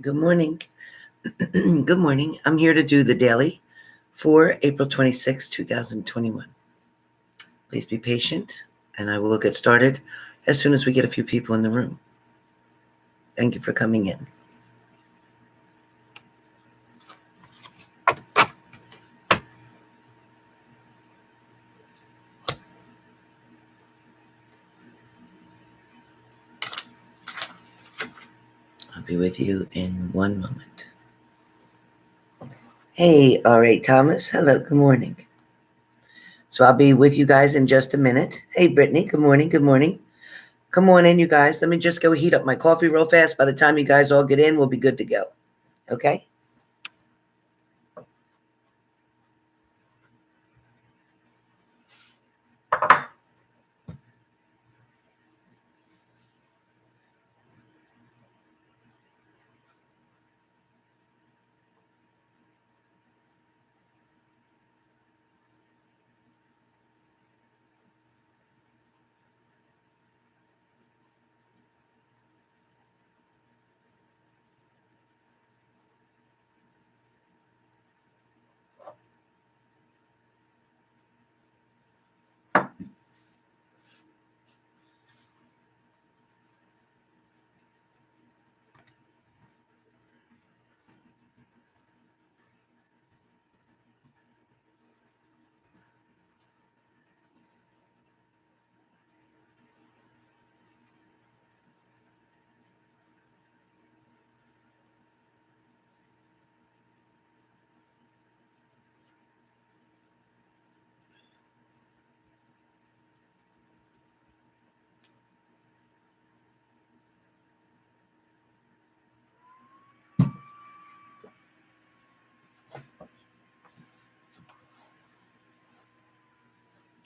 Good morning. Good morning. I'm here to do the daily for April 26, 2021. Please be patient, and I will get started as soon as we get a few people in the room. Thank you for coming in. I'll be with you in one moment. Hey, all right, Thomas. Hello, good morning. So I'll be with you guys in just a minute. Hey, Brittany, good morning, good morning. Come on in, you guys. Let me just go heat up my coffee real fast. By the time you guys all get in, we'll be good to go. Okay?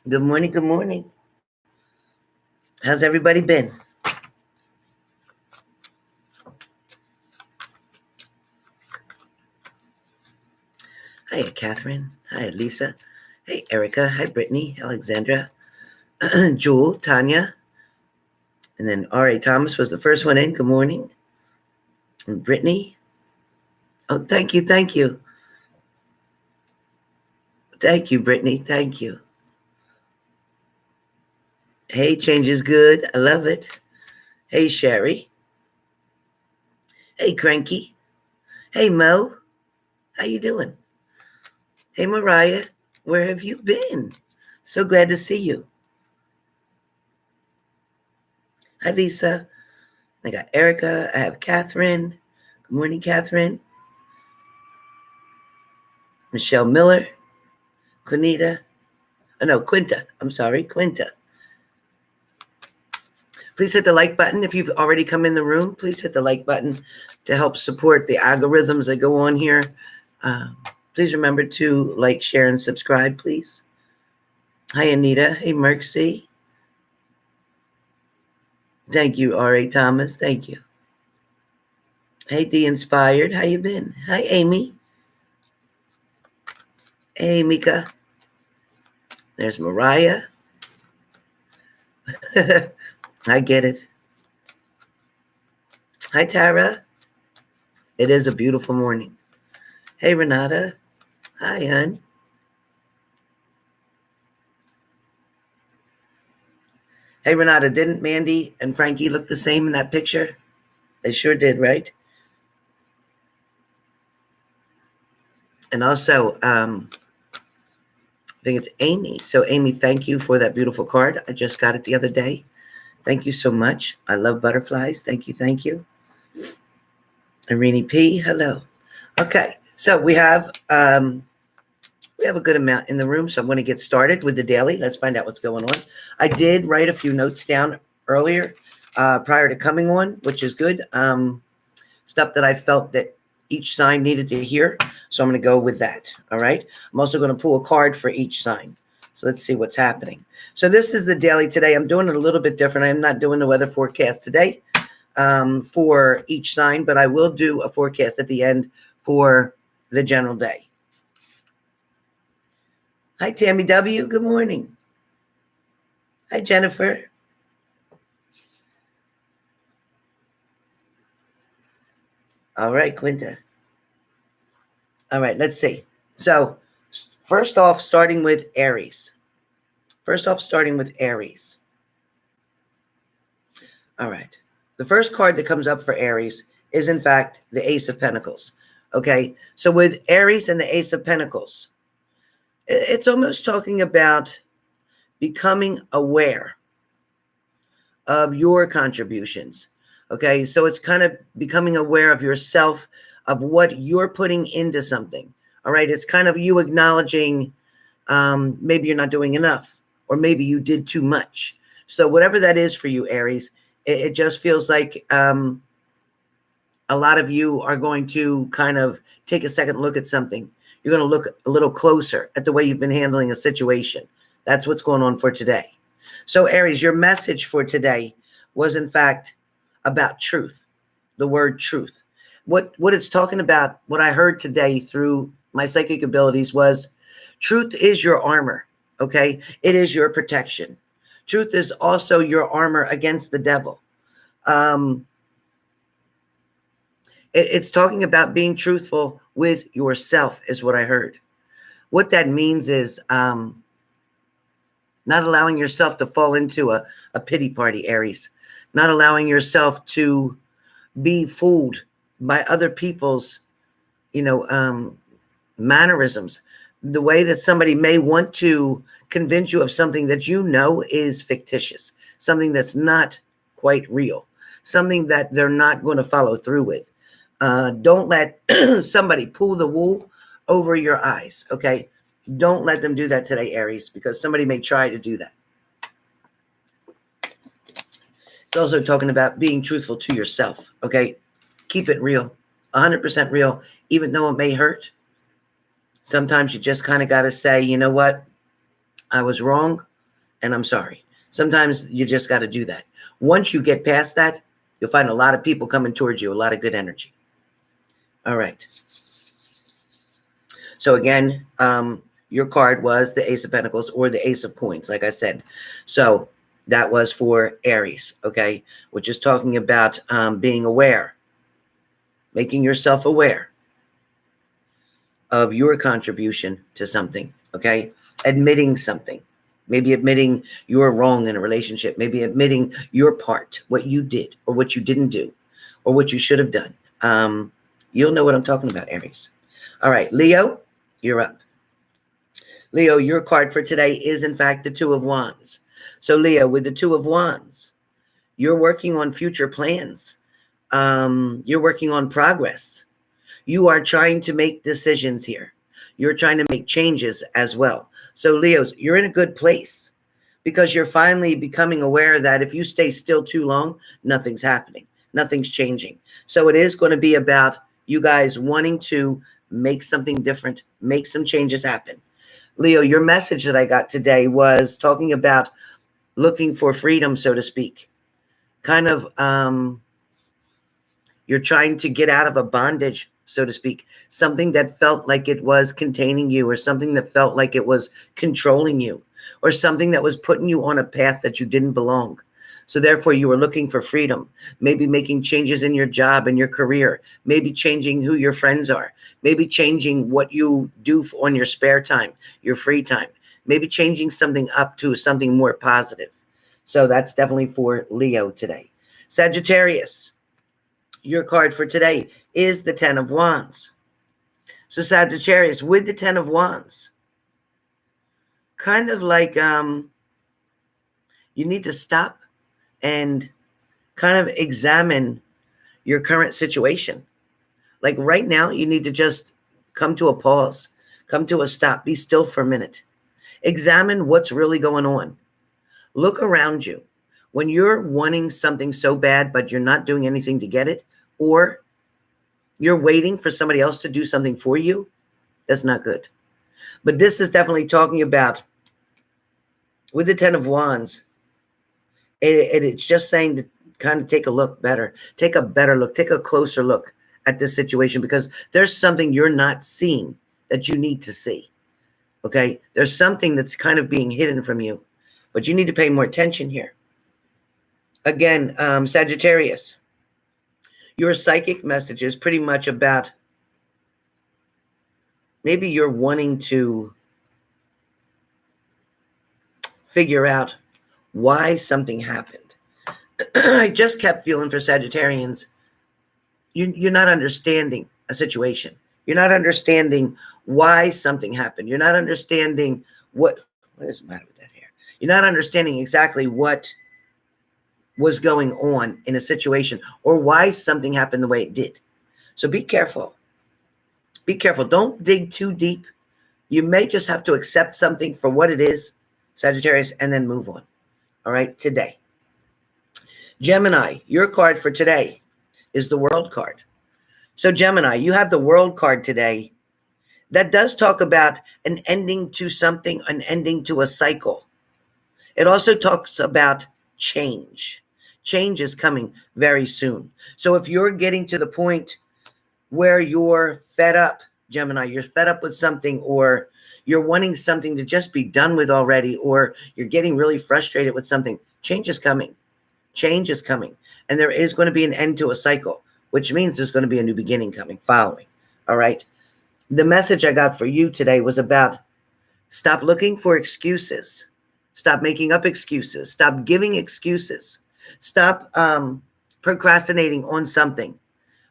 Good morning, good morning. How's everybody been? Hi, Catherine. Hi, Lisa. Hey, Erica. Hi, Brittany, Alexandra, Jewel, Tanya. And then R.A. Thomas was the first one in. Good morning. And Brittany. Oh, thank you, thank you. Thank you, Brittany. Thank you. Hey, change is good. I love it. Hey, Sherry. Hey, Cranky. Hey, Mo. How you doing? Hey, Mariah. Where have you been? So glad to see you. Hi, Lisa. I got Erica. I have Catherine. Good morning, Catherine. Michelle Miller. Quinta. Oh, no, Quinta. I'm sorry, Quinta. Please hit the like button. If you've already come in the room, please hit the like button to help support the algorithms that go on here. Please remember to like, share, and subscribe, please. Hi, Anita. Hey, Mercy. Thank you, R.A. Thomas. Thank you. Hey, D Inspired. How you been? Hi, Amy. Hey, Mika. There's Mariah. I get it. Hi, Tara. It is a beautiful morning. Hey, Renata. Hi, hon. Hey, Renata, didn't Mandy and Frankie look the same in that picture? They sure did, right? And also, I think it's Amy. So, Amy, thank you for that beautiful card. I just got it the other day. Thank you so much. I love butterflies. Thank you, thank you. Irene P, hello. Okay, so we have a good amount in the room, so I'm going to get started with the daily. Let's find out what's going on. I did write a few notes down earlier prior to coming on, which is good. Stuff that I felt that each sign needed to hear, so I'm going to go with that, all right? I'm also going to pull a card for each sign. So let's see what's happening. So this is the daily today. I'm doing it a little bit different. I'm not doing the weather forecast today for each sign, but I will do a forecast at the end for the general day. Hi, Tammy W. Good morning. Hi, Jennifer. All right, Quinta. All right, let's see. So first off, starting with Aries. All right. The first card that comes up for Aries is, in fact, the Ace of Pentacles. Okay. So with Aries and the Ace of Pentacles, it's almost talking about becoming aware of your contributions. Okay. So it's kind of becoming aware of yourself, of what you're putting into something. All right. It's kind of you acknowledging maybe you're not doing enough, or maybe you did too much. So whatever that is for you, Aries, it just feels like a lot of you are going to kind of take a second look at something. You're going to look a little closer at the way you've been handling a situation. That's what's going on for today. So Aries, your message for today was, in fact, about truth, the word truth. What it's talking about, what I heard today through my psychic abilities was truth is your armor, okay? It is your protection. Truth is also your armor against the devil. It's talking about being truthful with yourself is what I heard. What that means is not allowing yourself to fall into a pity party, Aries. Not allowing yourself to be fooled by other people's, mannerisms. The way that somebody may want to convince you of something that you know is fictitious, something that's not quite real, something that they're not going to follow through with. Don't let somebody pull the wool over your eyes, okay? Don't let them do that today, Aries, because somebody may try to do that. It's also talking about being truthful to yourself, okay? Keep it real, 100% real, even though it may hurt. Sometimes you just kind of got to say, you know what? I was wrong, and I'm sorry. Sometimes you just got to do that. Once you get past that, you'll find a lot of people coming towards you, a lot of good energy. All right. So again, your card was the Ace of Pentacles or the Ace of Coins, like I said. So that was for Aries, okay? Which is talking about being aware, making yourself aware of your contribution to something, okay? Admitting something. Maybe admitting you're wrong in a relationship. Maybe admitting your part, what you did or what you didn't do or what you should have done. You'll know what I'm talking about, Aries. All right, Leo, you're up. Leo, your card for today is, in fact, the Two of Wands. So, Leo, with the Two of Wands, you're working on future plans. You're working on progress. You are trying to make decisions here. You're trying to make changes as well. So, Leos, you're in a good place because you're finally becoming aware that if you stay still too long, nothing's happening. Nothing's changing. So it is going to be about you guys wanting to make something different, make some changes happen. Leo, your message that I got today was talking about looking for freedom, so to speak. Kind of, you're trying to get out of a bondage, so to speak, something that felt like it was containing you, or something that felt like it was controlling you, or something that was putting you on a path that you didn't belong. So therefore, you were looking for freedom, maybe making changes in your job and your career, maybe changing who your friends are, maybe changing what you do on your spare time, your free time, maybe changing something up to something more positive. So that's definitely for Leo today. Sagittarius, your card for today is the Ten of Wands. So Sagittarius, with the Ten of Wands, kind of like you need to stop and kind of examine your current situation. Like right now, you need to just come to a pause, come to a stop, be still for a minute. Examine what's really going on. Look around you. When you're wanting something so bad, but you're not doing anything to get it, or you're waiting for somebody else to do something for you, that's not good. But this is definitely talking about, with the Ten of Wands, it's just saying to kind of take a look better, take a better look, take a closer look at this situation, because there's something you're not seeing that you need to see. Okay? There's something that's kind of being hidden from you, but you need to pay more attention here. Again, Sagittarius, Your psychic message is pretty much about maybe you're wanting to figure out why something happened. I just kept feeling for Sagittarians, you're not understanding a situation. You're not understanding why something happened. You're not understanding what is the matter with that hair? You're not understanding exactly what was going on in a situation or why something happened the way it did. So be careful. Be careful. Don't dig too deep. You may just have to accept something for what it is, Sagittarius, and then move on. All right, today. Gemini, your card for today is the World card. So Gemini, you have the World card today. That does talk about an ending to something, an ending to a cycle. It also talks about change. Change is coming very soon. So if you're getting to the point where you're fed up, Gemini, you're fed up with something, or you're wanting something to just be done with already, or you're getting really frustrated with something, change is coming. Change is coming. And there is going to be an end to a cycle, which means there's going to be a new beginning coming, following. All right. The message I got for you today was about stop looking for excuses. Stop making up excuses. Stop giving excuses. Stop procrastinating on something.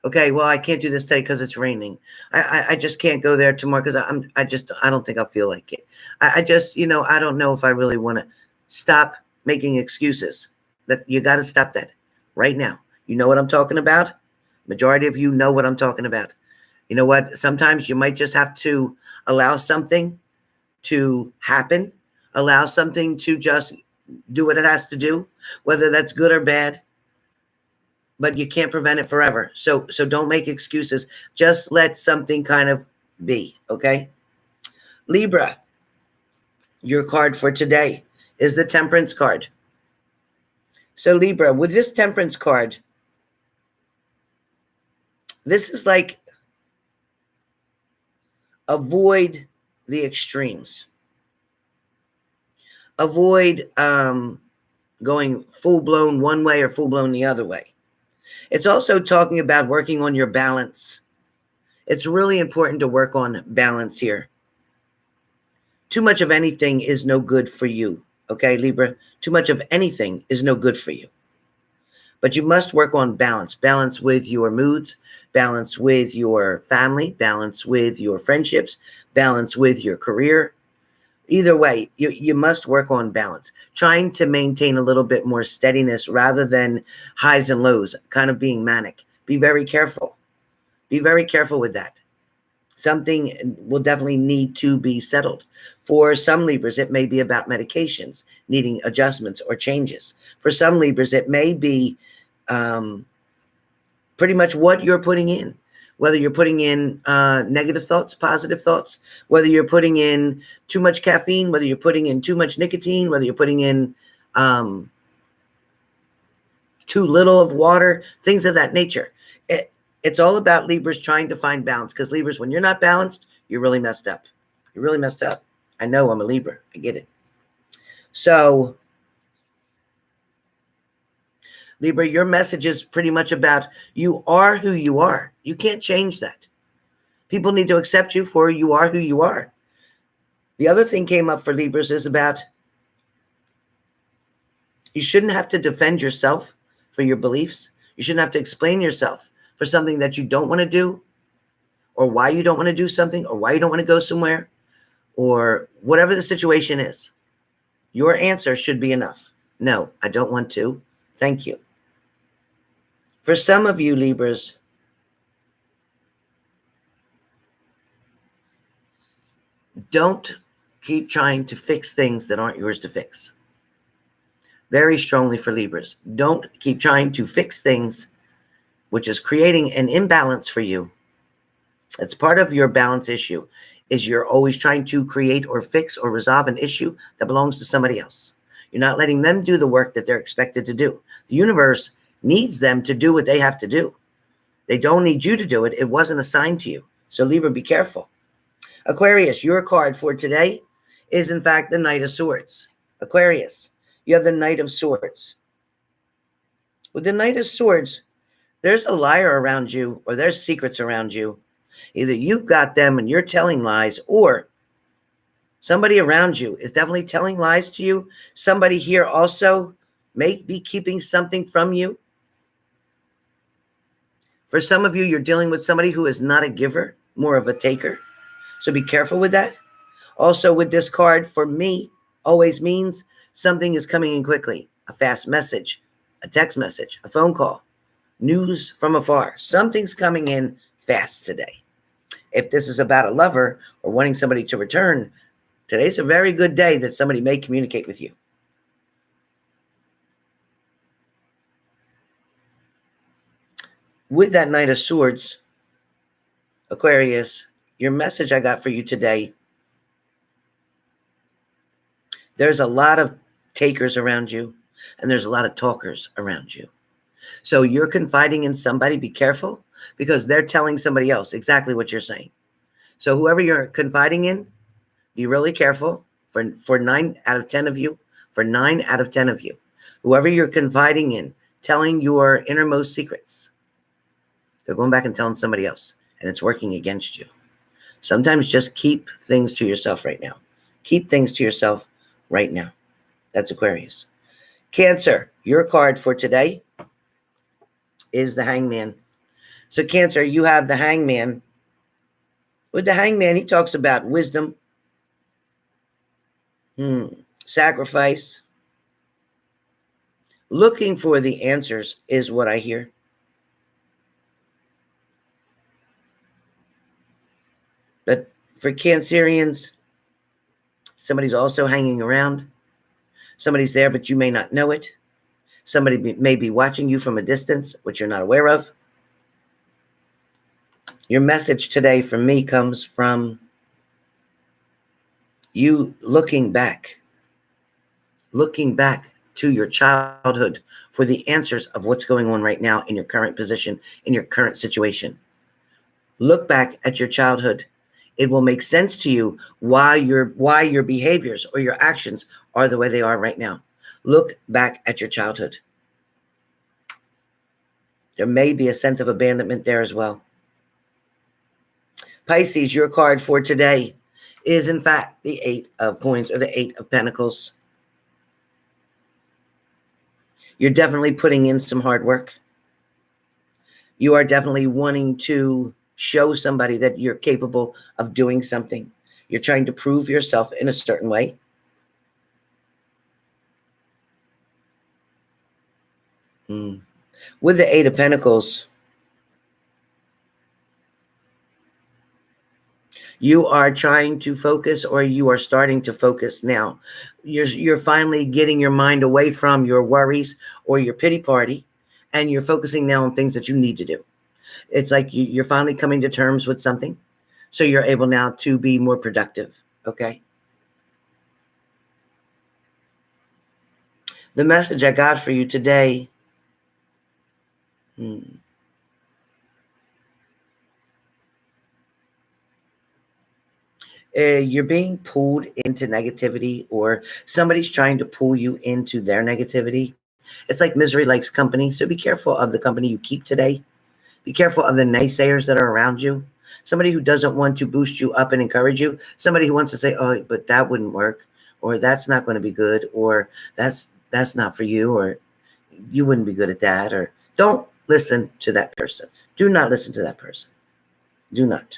Okay, well, I can't do this today because it's raining. I just can't go there tomorrow because I don't think I'll feel like it. I just, I don't know if I really want to. Stop making excuses. That you got to stop that right now. You know what I'm talking about? Majority of you know what I'm talking about. You know what? Sometimes you might just have to allow something to happen. Allow something to just do what it has to do, whether that's good or bad. But you can't prevent it forever. So don't make excuses. Just let something kind of be, okay? Libra, your card for today is the Temperance card. So Libra, with this Temperance card, this is like avoid the extremes. Avoid going full-blown one way or full-blown the other way. It's also talking about working on your balance. It's really important to work on balance here. Too much of anything is no good for you. Okay, Libra? Too much of anything is no good for you. But you must work on balance. Balance with your moods, balance with your family, balance with your friendships, balance with your career. Either way, you must work on balance, trying to maintain a little bit more steadiness rather than highs and lows, kind of being manic. Be very careful. Be very careful with that. Something will definitely need to be settled. For some Libras, it may be about medications needing adjustments or changes. For some Libras, it may be pretty much what you're putting in. Whether you're putting in negative thoughts, positive thoughts, whether you're putting in too much caffeine, whether you're putting in too much nicotine, whether you're putting in too little of water, things of that nature. It's all about Libras trying to find balance, because Libras, when you're not balanced, you're really messed up. You're really messed up. I know, I'm a Libra. I get it. So Libra, your message is pretty much about you are who you are. You can't change that. People need to accept you for you are who you are. The other thing came up for Libras is about you shouldn't have to defend yourself for your beliefs. You shouldn't have to explain yourself for something that you don't want to do, or why you don't want to do something, or why you don't want to go somewhere, or whatever the situation is. Your answer should be enough. No, I don't want to. Thank you. For some of you Libras, don't keep trying to fix things that aren't yours to fix. Very strongly for Libras. Don't keep trying to fix things, which is creating an imbalance for you. It's part of your balance issue, is you're always trying to create or fix or resolve an issue that belongs to somebody else. You're not letting them do the work that they're expected to do. The universe needs them to do what they have to do. They don't need you to do it. It wasn't assigned to you. So Libra, be careful. Aquarius, your card for today is in fact the Knight of Swords. Aquarius, you have the Knight of Swords. With the Knight of Swords, There's a liar around you, or there's secrets around you. Either you've got them and you're telling lies, or somebody around you is definitely telling lies to you. Somebody here also may be keeping something from you. For some of you, you're dealing with somebody who is not a giver, more of a taker. So be careful with that. Also, with this card, for me, always means something is coming in quickly. A fast message, a text message, a phone call, news from afar. Something's coming in fast today. If this is about a lover or wanting somebody to return, today's a very good day that somebody may communicate with you. With that Knight of Swords, Aquarius, your message I got for you today, there's a lot of takers around you, and there's a lot of talkers around you. So you're confiding in somebody, be careful, because they're telling somebody else exactly what you're saying. So whoever you're confiding in, be really careful. For 9 out of 10 of you, whoever you're confiding in, telling your innermost secrets, they're going back and telling somebody else, and it's working against you. Sometimes just keep things to yourself right now. Keep things to yourself right now. That's Aquarius. Cancer, your card for today is the Hangman. So Cancer, you have the Hangman. With the Hangman, he talks about wisdom, sacrifice. Looking for the answers is what I hear. But for Cancerians, somebody's also hanging around. Somebody's there, but you may not know it. Somebody may be watching you from a distance, which you're not aware of. Your message today from me comes from you looking back to your childhood for the answers of what's going on right now in your current position, in your current situation. Look back at your childhood. It will make sense to you why your behaviors or your actions are the way they are right now. Look back at your childhood. There may be a sense of abandonment there as well. Pisces, your card for today is in fact the 8 of Coins, or the 8 of Pentacles. You're definitely putting in some hard work. You are definitely wanting to show somebody that you're capable of doing something. You're trying to prove yourself in a certain way. With the 8 of Pentacles, you are trying to focus, or you are starting to focus now. You're finally getting your mind away from your worries or your pity party, and you're focusing now on things that you need to do. It's like you're finally coming to terms with something, so you're able now to be more productive, okay? The message I got for you today, you're being pulled into negativity, or somebody's trying to pull you into their negativity. It's like misery likes company, so be careful of the company you keep today. Be careful of the naysayers that are around you. Somebody who doesn't want to boost you up and encourage you. Somebody who wants to say, oh, but that wouldn't work, or that's not going to be good, or that's not for you, or you wouldn't be good at that. Or don't listen to that person. Do not listen to that person. Do not.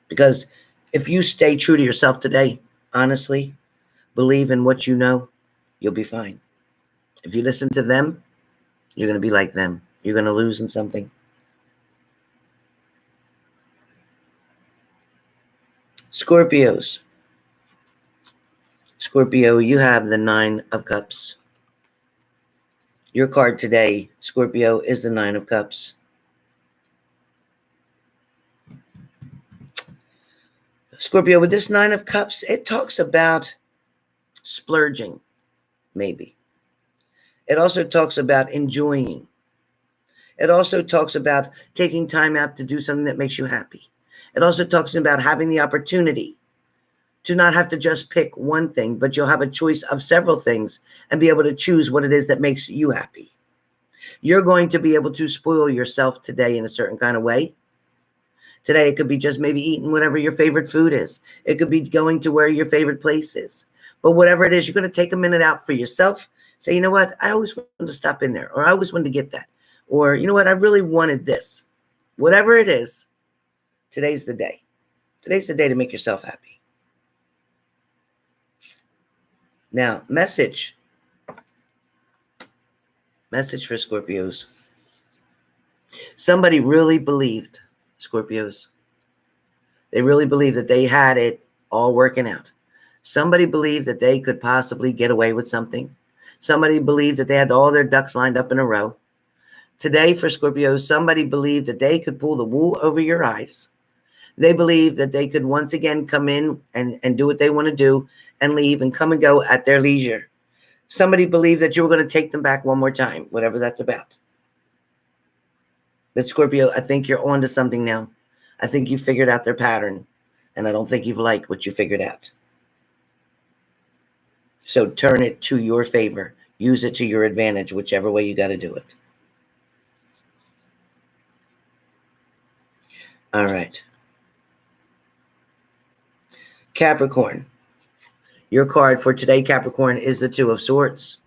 Because if you stay true to yourself today, honestly, believe in what you know, you'll be fine. If you listen to them, you're going to be like them. You're going to lose in something. Scorpios. Scorpio, you have the 9 of Cups. Your card today, Scorpio, is the 9 of Cups. Scorpio, with this 9 of Cups, it talks about splurging, maybe. It also talks about enjoying. It also talks about taking time out to do something that makes you happy. It also talks about having the opportunity to not have to just pick one thing, but you'll have a choice of several things and be able to choose what it is that makes you happy. You're going to be able to spoil yourself today in a certain kind of way. Today, it could be just maybe eating whatever your favorite food is. It could be going to where your favorite place is. But whatever it is, you're going to take a minute out for yourself. Say, you know what? I always wanted to stop in there, or I always wanted to get that. Or, you know what? I really wanted this. Whatever it is, today's the day. Today's the day to make yourself happy. Now, message for Scorpios. Somebody really believed, Scorpios. They really believed that they had it all working out. Somebody believed that they could possibly get away with something. Somebody believed that they had all their ducks lined up in a row. Today, for Scorpios, somebody believed that they could pull the wool over your eyes. They believed that they could once again come in and do what they want to do and leave and come and go at their leisure. Somebody believed that you were going to take them back one more time, whatever that's about. But Scorpio, I think you're on to something now. I think you figured out their pattern, and I don't think you've liked what you figured out. So turn it to your favor. Use it to your advantage, whichever way you got to do it. All right. Capricorn. Your card for today, Capricorn, is the Two of Swords.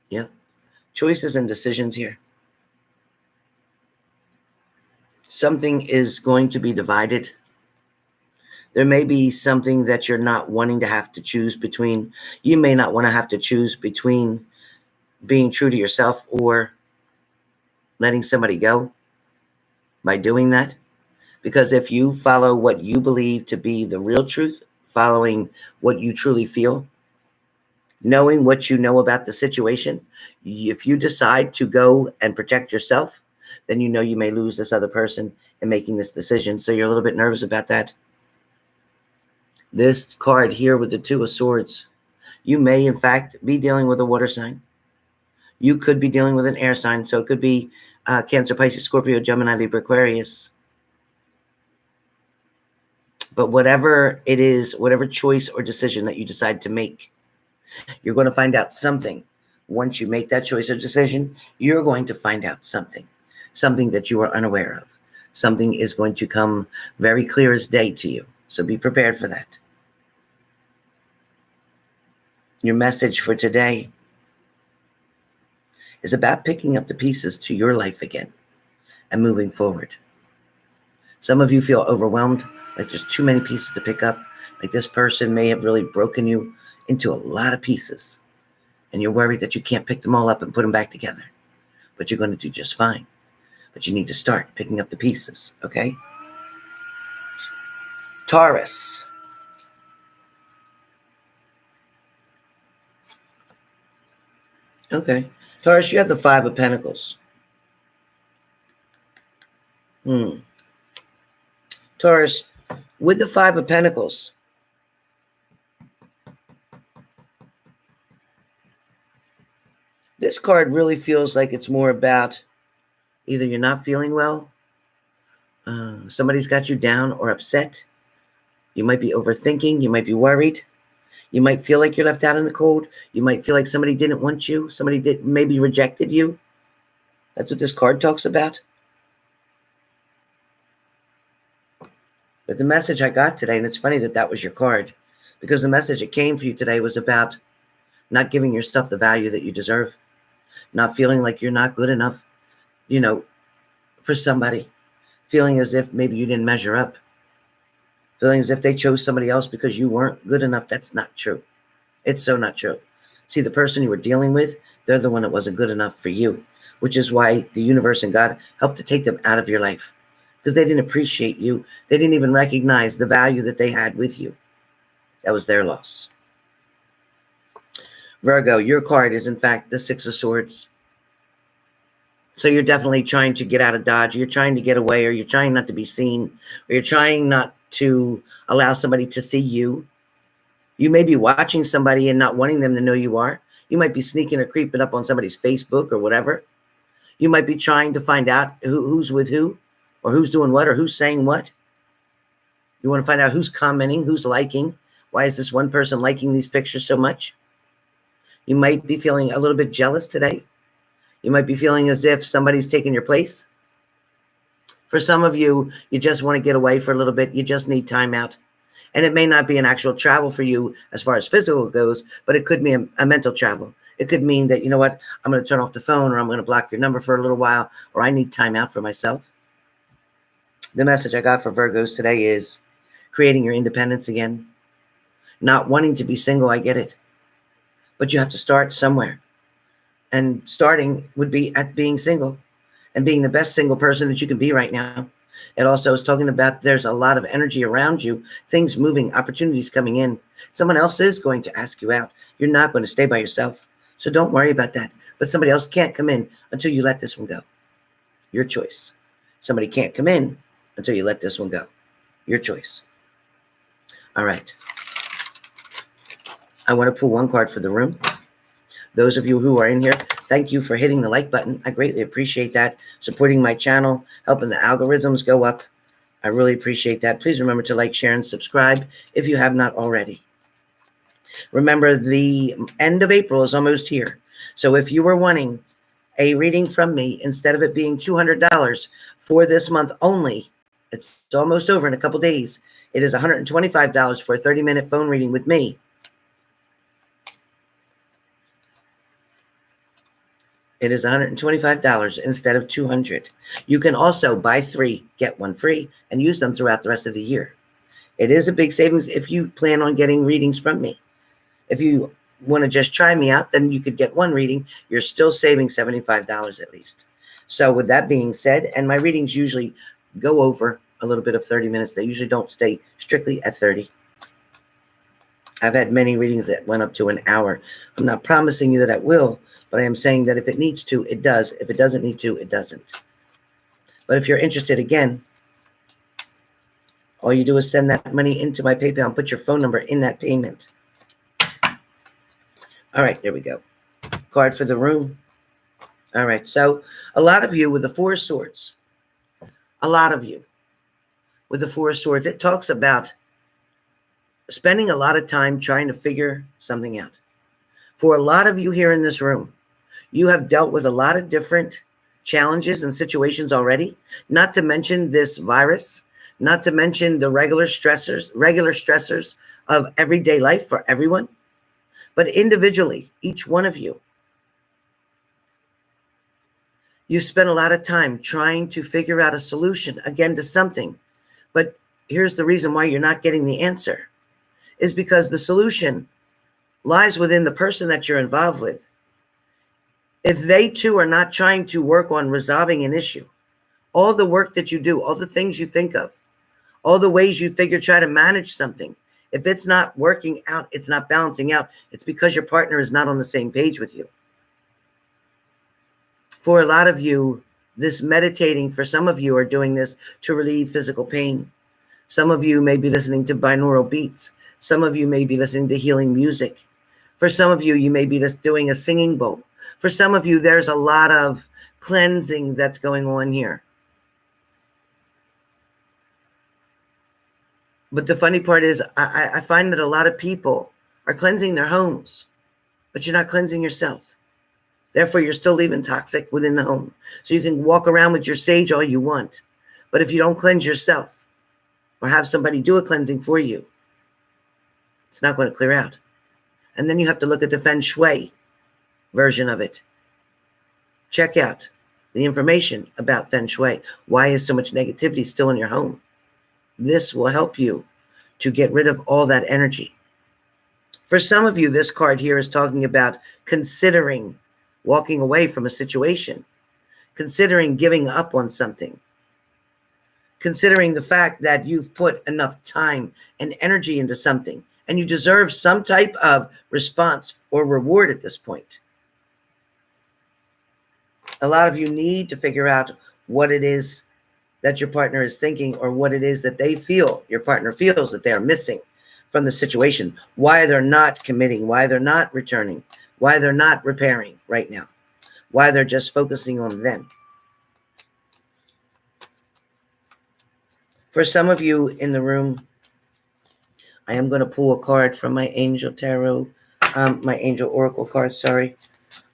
Yeah. Choices and decisions here. Something is going to be divided. There may be something that you're not wanting to have to choose between. You may not want to have to choose between being true to yourself or letting somebody go by doing that. Because if you follow what you believe to be the real truth, following what you truly feel, knowing what you know about the situation, if you decide to go and protect yourself, then you know you may lose this other person in making this decision. So you're a little bit nervous about that. This card here with the Two of Swords, you may in fact be dealing with a water sign. You could be dealing with an air sign. So it could be Cancer, Pisces, Scorpio, Gemini, Libra, Aquarius. But whatever it is, whatever choice or decision that you decide to make, you're going to find out something. Once you make that choice or decision, you're going to find out something that you are unaware of. Something is going to come very clear as day to you. So be prepared for that. Your message for today is about picking up the pieces to your life again and moving forward. Some of you feel overwhelmed, like there's too many pieces to pick up. Like this person may have really broken you into a lot of pieces. And you're worried that you can't pick them all up and put them back together. But you're going to do just fine. But you need to start picking up the pieces, okay? Taurus. Okay. Taurus, you have the Five of Pentacles. Taurus, with the Five of Pentacles, this card really feels like it's more about either you're not feeling well, somebody's got you down or upset. You might be overthinking. You might be worried. You might feel like you're left out in the cold. You might feel like somebody didn't want you. Somebody maybe rejected you. That's what this card talks about. But the message I got today, and it's funny that that was your card, because the message that came for you today was about not giving yourself the value that you deserve, not feeling like you're not good enough, for somebody, feeling as if maybe you didn't measure up, feeling as if they chose somebody else because you weren't good enough. That's not true. It's so not true. See, the person you were dealing with, they're the one that wasn't good enough for you, which is why the universe and God helped to take them out of your life, because they didn't appreciate you. They didn't even recognize the value that they had with you. That was their loss. Virgo, your card is in fact the Six of Swords. So you're definitely trying to get out of Dodge. You're trying to get away, or you're trying not to be seen, or you're trying not to allow somebody to see you. You may be watching somebody and not wanting them to know you are. You might be sneaking or creeping up on somebody's Facebook or whatever. You might be trying to find out who's with who, or who's doing what, or who's saying what. You want to find out who's commenting, who's liking. Why is this one person liking these pictures so much? You might be feeling a little bit jealous today. You might be feeling as if somebody's taking your place. For some of you, you just want to get away for a little bit. You just need time out. And it may not be an actual travel for you as far as physical goes, but it could be a mental travel. It could mean that, you know what, I'm going to turn off the phone, or I'm going to block your number for a little while, or I need time out for myself. The message I got for Virgos today is creating your independence again. Not wanting to be single, I get it. But you have to start somewhere. And starting would be at being single and being the best single person that you can be right now. It also is talking about there's a lot of energy around you, things moving, opportunities coming in. Someone else is going to ask you out. You're not going to stay by yourself. So don't worry about that. But somebody else can't come in until you let this one go. Your choice. Somebody can't come in until you let this one go. Your choice. All right. I want to pull one card for the room. Those of you who are in here, thank you for hitting the like button. I greatly appreciate that. Supporting my channel, helping the algorithms go up. I really appreciate that. Please remember to like, share, and subscribe if you have not already. Remember, the end of April is almost here. So if you were wanting a reading from me, instead of it being $200 for this month only, it's almost over in a couple days. It is $125 for a 30-minute phone reading with me. It is $125 instead of $200. You can also buy 3, get 1 free, and use them throughout the rest of the year. It is a big savings if you plan on getting readings from me. If you want to just try me out, then you could get 1 reading. You're still saving $75 at least. So with that being said, and my readings usually go over a little bit of 30 minutes. They usually don't stay strictly at 30. I've had many readings that went up to an hour. I'm not promising you that I will, but I am saying that if it needs to, it does. If it doesn't need to, it doesn't. But if you're interested, again, all you do is send that money into my PayPal and put your phone number in that payment. All right, there we go. Card for the room. All right, so a lot of you with the 4 of Swords, a lot of you with the 4 of Swords, it talks about spending a lot of time trying to figure something out. For a lot of you here in this room, you have dealt with a lot of different challenges and situations already, not to mention this virus, not to mention the regular stressors of everyday life for everyone. But individually, each one of you, you spent a lot of time trying to figure out a solution, again, to something. But here's the reason why you're not getting the answer, is because the solution lies within the person that you're involved with. If they too are not trying to work on resolving an issue, all the work that you do, all the things you think of, all the ways you figure try to manage something, if it's not working out, it's not balancing out, it's because your partner is not on the same page with you. For a lot of you, this meditating, for some of you are doing this to relieve physical pain. Some of you may be listening to binaural beats. Some of you may be listening to healing music. For some of you, you may be just doing a singing bowl. For some of you, there's a lot of cleansing that's going on here. But the funny part is, I find that a lot of people are cleansing their homes, but you're not cleansing yourself. Therefore, you're still leaving toxic within the home. So you can walk around with your sage all you want. But if you don't cleanse yourself or have somebody do a cleansing for you, it's not going to clear out. And then you have to look at the feng shui version of it. Check out the information about feng shui. Why is so much negativity still in your home? This will help you to get rid of all that energy. For some of you, this card here is talking about considering walking away from a situation, considering giving up on something, considering the fact that you've put enough time and energy into something, and you deserve some type of response or reward at this point. A lot of you need to figure out what it is that your partner is thinking, or what it is that they feel, your partner feels that they're missing from the situation, why they're not committing, why they're not returning, why they're not repairing right now, why they're just focusing on them. For some of you in the room, I am going to pull a card from my Angel Tarot, my Angel Oracle card, sorry.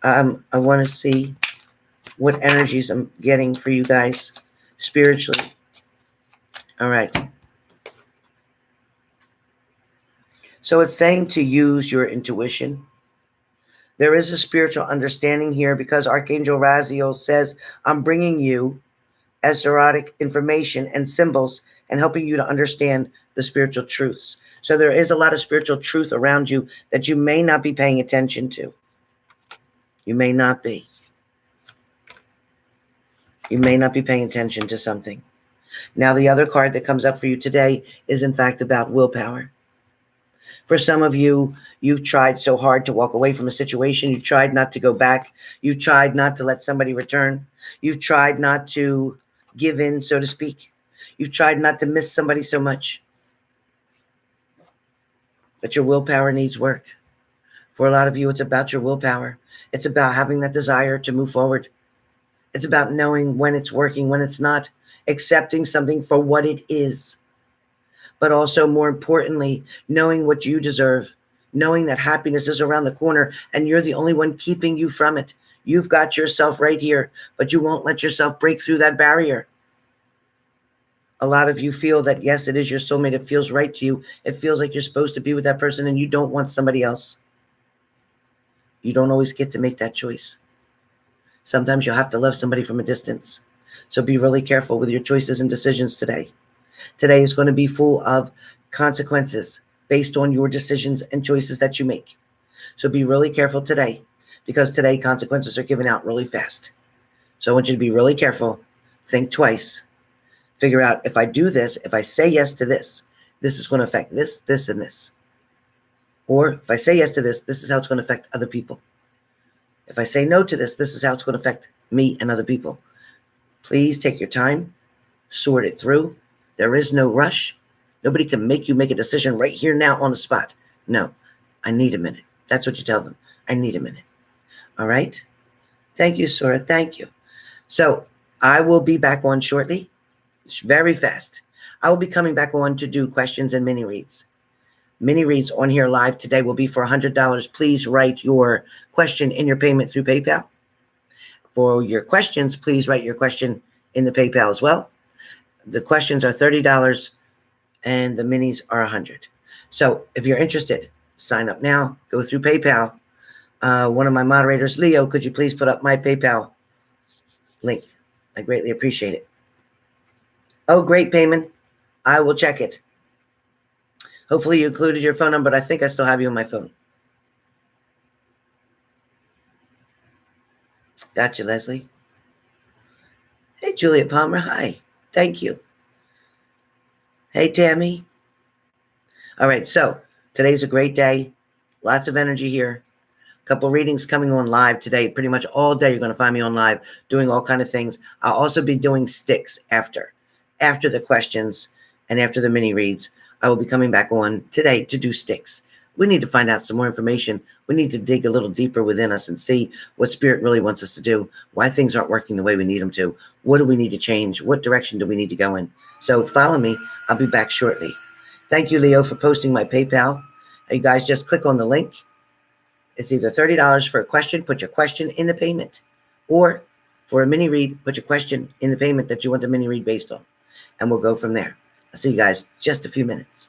I want to see what energies I'm getting for you guys spiritually. All right. So it's saying to use your intuition. There is a spiritual understanding here because Archangel Raziel says, I'm bringing you esoteric information and symbols and helping you to understand the spiritual truths. So there is a lot of spiritual truth around you that you may not be paying attention to. You may not be. You may not be paying attention to something. Now, the other card that comes up for you today is, in fact, about willpower. For some of you, you've tried so hard to walk away from a situation. You tried not to go back. You tried not to let somebody return. You've tried not to give in, so to speak. You've tried not to miss somebody so much. But your willpower needs work. For a lot of you, it's about your willpower. It's about having that desire to move forward. It's about knowing when it's working, when it's not, accepting something for what it is. But also, more importantly, knowing what you deserve, knowing that happiness is around the corner and you're the only one keeping you from it. You've got yourself right here, but you won't let yourself break through that barrier. A lot of you feel that, yes, it is your soulmate. It feels right to you. It feels like you're supposed to be with that person and you don't want somebody else. You don't always get to make that choice. Sometimes you'll have to love somebody from a distance. So be really careful with your choices and decisions today. Today is going to be full of consequences based on your decisions and choices that you make. So be really careful today, because today consequences are given out really fast. So I want you to be really careful. Think twice. Figure out, if I do this, if I say yes to this, this is going to affect this, this, and this. Or if I say yes to this, this is how it's going to affect other people. If I say no to this, this is how it's going to affect me and other people. Please take your time, sort it through. There is no rush. Nobody can make you make a decision right here now on the spot. No, I need a minute. That's what you tell them. I need a minute. All right? Thank you, Sora. Thank you. So I will be back on shortly. It's very fast. I will be coming back on to do questions and mini reads. Mini reads on here live today will be for $100. Please write your question in your payment through PayPal. For your questions, please write your question in the PayPal as well. The questions are $30 and the minis are $100. So if you're interested, sign up now. Go through PayPal. One of my moderators, Leo, could you please put up my PayPal link? I greatly appreciate it. Oh, great, Payman. I will check it. Hopefully you included your phone number, but I think I still have you on my phone. Gotcha, Leslie. Hey, Juliet Palmer. Hi. Thank you. Hey, Tammy. All right, so today's a great day. Lots of energy here. A couple readings coming on live today. Pretty much all day you're going to find me on live doing all kind of things. I'll also be doing sticks after the questions and after the mini reads. I will be coming back on today to do sticks. We need to find out some more information. We need to dig a little deeper within us and see what Spirit really wants us to do, why things aren't working the way we need them to. What do we need to change? What direction do we need to go in? So follow me. I'll be back shortly. Thank you, Leo, for posting my PayPal. You guys just click on the link. It's either $30 for a question, put your question in the payment, or for a mini read, put your question in the payment that you want the mini read based on. And we'll go from there. I'll see you guys just a few minutes.